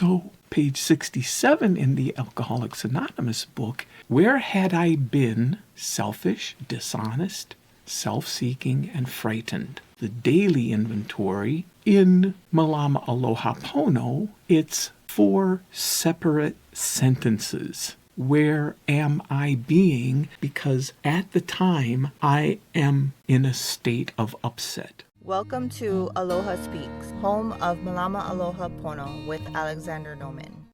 So, page 67 in the Alcoholics Anonymous book, where had I been selfish, dishonest, self-seeking, and frightened? The daily inventory in Malama Aloha Pono, it's 4 separate sentences. Where am I being? Because at the time, I am in a state of upset. Welcome to Aloha Speaks, home of Malama Aloha Pono with Alexander Noman.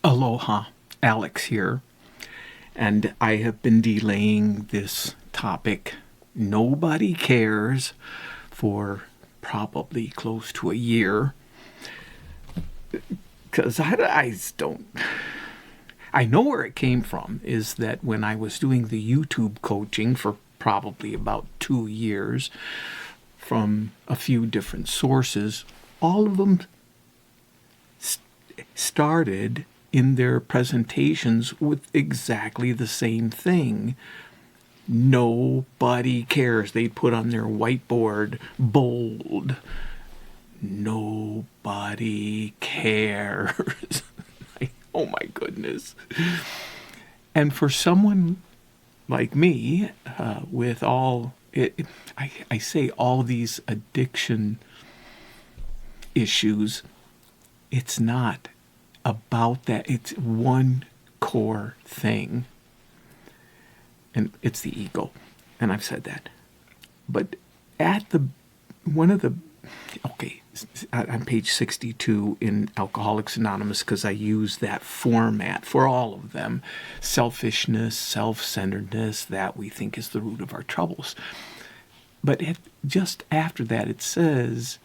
Aloha, Alex here. And I have been delaying this topic, nobody cares, for probably close to a year. Because I know where it came from, is that when I was doing the YouTube coaching for probably about 2 years, from a few different sources, all of them started in their presentations with exactly the same thing. Nobody cares. They put on their whiteboard, bold, nobody cares. Oh my goodness. And for someone like me, with all... I say all these addiction issues, it's not about that. It's one core thing, and it's the ego. And I've said that. But at on page 62 in Alcoholics Anonymous, because I use that format for all of them, selfishness, self-centeredness, that we think is the root of our troubles. But just after that, it says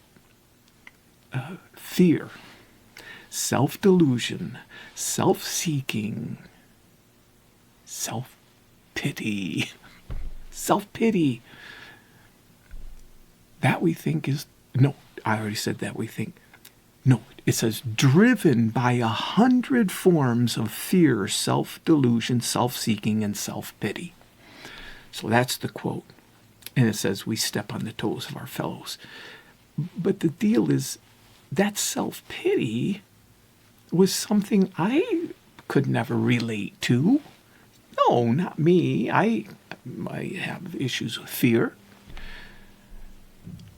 fear, self-delusion, self-seeking, self-pity. Self-pity. That we think is... No, I already said that we think. No, it says driven by 100 forms of fear, self-delusion, self-seeking, and self-pity. So that's the quote. And it says we step on the toes of our fellows. But the deal is that self-pity was something I could never relate to. No, not me. I have issues with fear.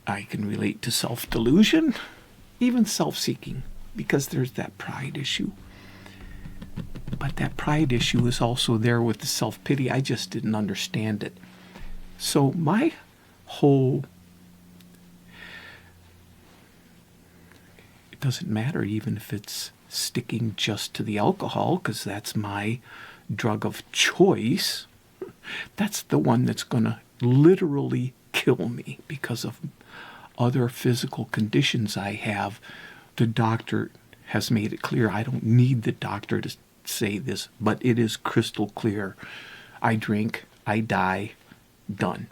I can relate to self-delusion, even self-seeking, because there's that pride issue. But that pride issue is also there with the self-pity. I just didn't understand it. So my whole... It doesn't matter even if it's sticking just to the alcohol, because that's my drug of choice. That's the one that's going to literally kill me because of other physical conditions I have. The doctor has made it clear. I don't need the doctor to say this, but it is crystal clear. I drink, I die, done.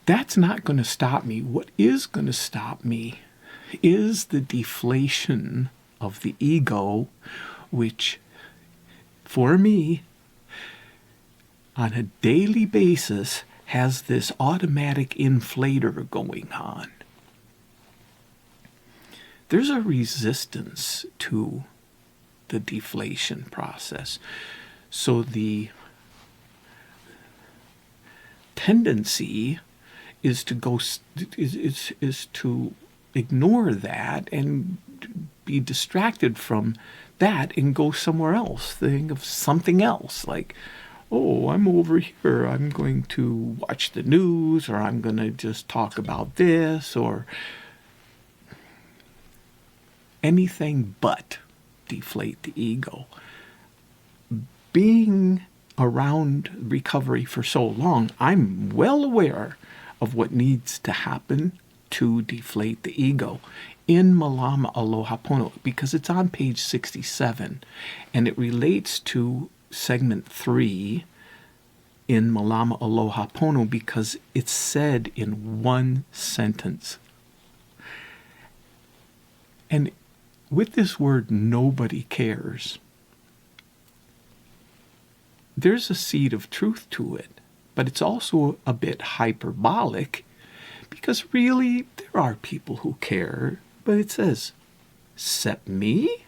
That's not going to stop me. What is going to stop me is the deflation of the ego, which, for me, on a daily basis, has this automatic inflator going on. There's a resistance to the deflation process. So the tendency is to go is to ignore that and be distracted from that and go somewhere else. Think of something else, like, oh, I'm over here, I'm going to watch the news, or I'm going to just talk about this, or anything but deflate the ego. Being around recovery for so long, I'm well aware of what needs to happen to deflate the ego in Malama Aloha Pono, because it's on page 67, and it relates to segment 3 in Malama Aloha Pono, because it's said in one sentence. And with this word, nobody cares, there's a seed of truth to it, but it's also a bit hyperbolic, because really there are people who care, but it says except me,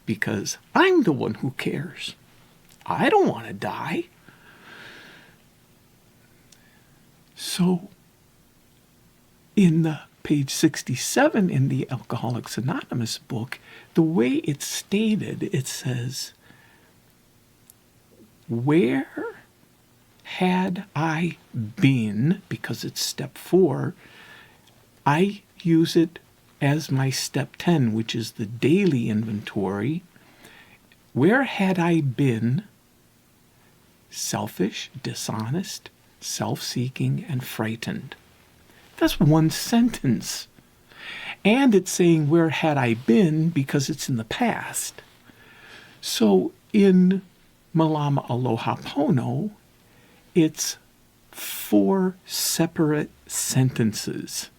because I'm the one who cares. I don't want to die. So, in the page 67 in the Alcoholics Anonymous book, the way it's stated, it says, where had I been, because it's step 4, I use it as my step 10, which is the daily inventory. Where had I been selfish, dishonest, self-seeking, and frightened? That's one sentence. And it's saying, where had I been, because it's in the past. So in Malama Aloha Pono, it's 4 separate sentences.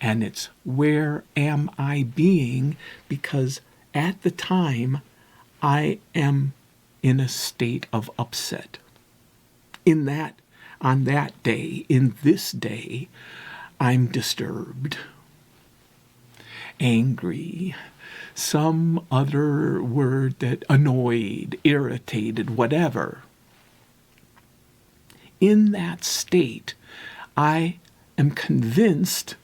And it's, where am I being, because at the time I am in a state of upset. On that day, in this day, I'm disturbed, angry, some other word that annoyed, irritated, whatever. In that state, I am convinced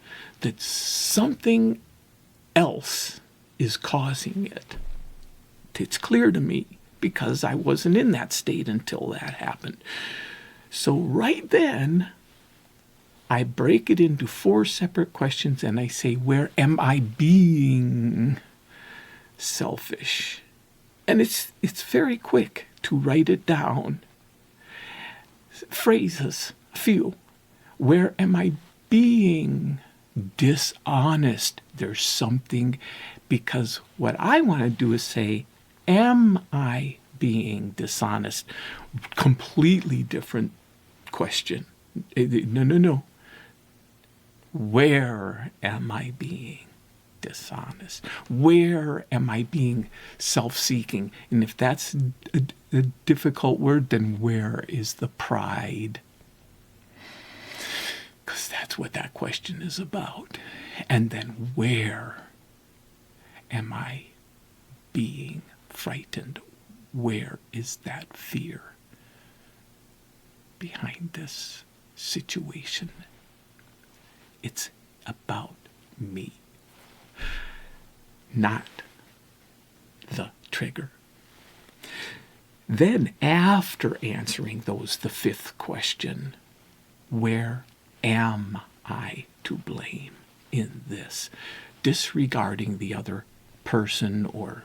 that something else is causing it. It's clear to me because I wasn't in that state until that happened. So right then, I break it into 4 separate questions and I say, where am I being selfish? And it's very quick to write it down. Phrases, a few. Where am I being dishonest? There's something, because what I want to do is say, am I being dishonest? Completely different question. No. Where am I being dishonest? Where am I being self-seeking? And if that's a difficult word, then where is the pride? Because that's what that question is about. And then where am I being frightened? Where is that fear behind this situation? It's about me, not the trigger. Then, after answering those, the 5th question, where am I to blame in this? Disregarding the other person or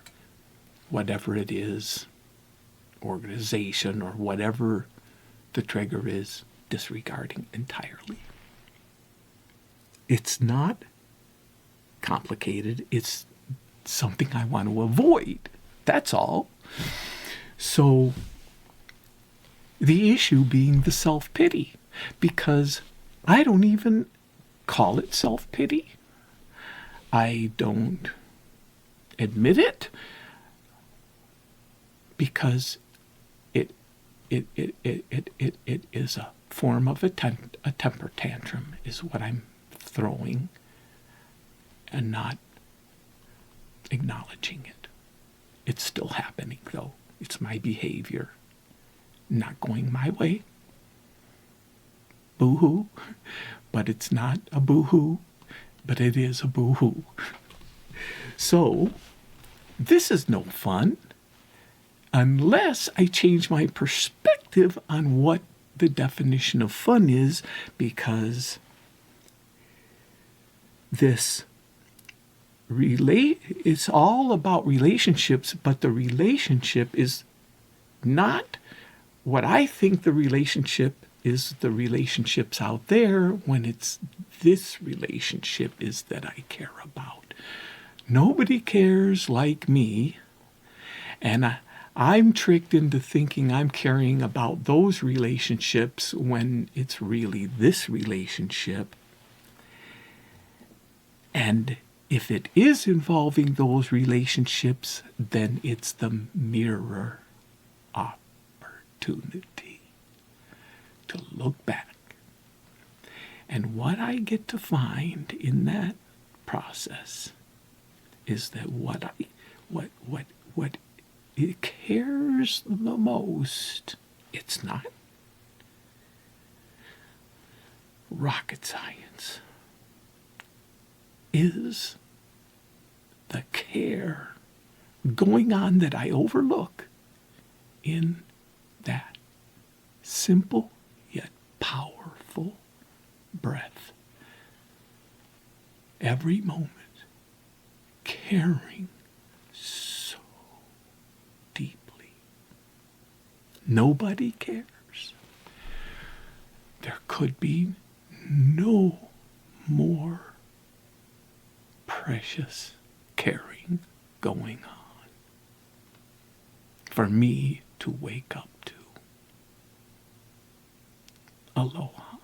whatever it is, organization or whatever the trigger is, disregarding entirely. It's not complicated. It's something I want to avoid. That's all. So the issue being the self-pity, because I don't even call it self-pity. I don't admit it because it is a form of a temper tantrum is what I'm throwing and not acknowledging it. It's still happening, though. It's my behavior not going my way. Boo-hoo. But it's not a boo-hoo, but it is a boo-hoo. So, this is no fun unless I change my perspective on what the definition of fun is, because it's all about relationships, but the relationship is not what I think the relationship is. The relationships out there, when it's this relationship is that I care about. Nobody cares like me, and I'm tricked into thinking I'm caring about those relationships when it's really this relationship. And if it is involving those relationships, then it's the mirror opportunity to look back. And what I get to find in that process is that what it cares the most, it's not rocket science, is the care going on that I overlook in that simple yet powerful breath. Every moment, caring so deeply. Nobody cares. There could be no more precious caring going on for me to wake up to. Aloha.